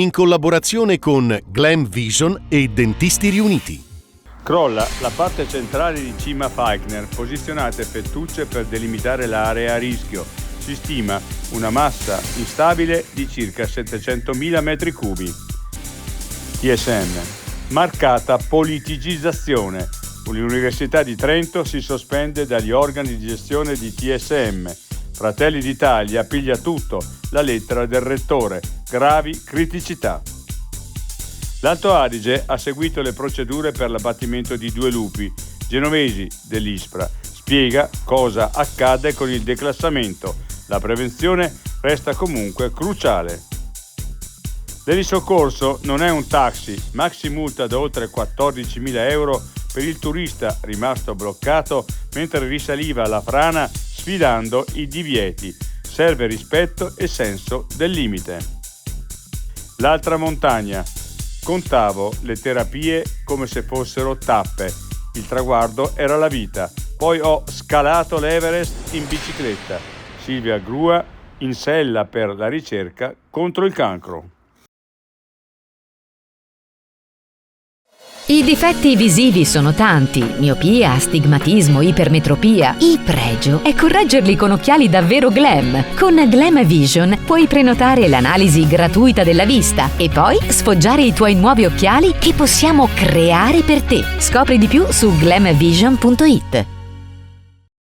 in collaborazione con Glam Vision e Dentisti Riuniti. Crolla la parte centrale di Cima Feichner, posizionate fettucce per delimitare l'area a rischio. Si stima una massa instabile di circa 700.000 metri cubi. TSM. Marcata politicizzazione. L'Università di Trento si sospende dagli organi di gestione di TSM. Fratelli d'Italia piglia tutto, la lettera del rettore. Gravi criticità. L'Alto Adige ha seguito le procedure per l'abbattimento di 2 lupi. Genovesi dell'ISPRA spiega cosa accade con il declassamento. La prevenzione resta comunque cruciale. L'elisoccorso non è un taxi, maxi multa da oltre 14.000 euro per il turista rimasto bloccato mentre risaliva la frana sfidando i divieti. Serve rispetto e senso del limite. L'altra montagna. Contavo le terapie come se fossero tappe. Il traguardo era la vita. Poi ho scalato l'Everest in bicicletta. Silvia Grua in sella per la ricerca contro il cancro. I difetti visivi sono tanti: miopia, astigmatismo, ipermetropia. Il pregio è correggerli con occhiali davvero glam. Con Glam Vision puoi prenotare l'analisi gratuita della vista e poi sfoggiare i tuoi nuovi occhiali che possiamo creare per te. Scopri di più su glamvision.it.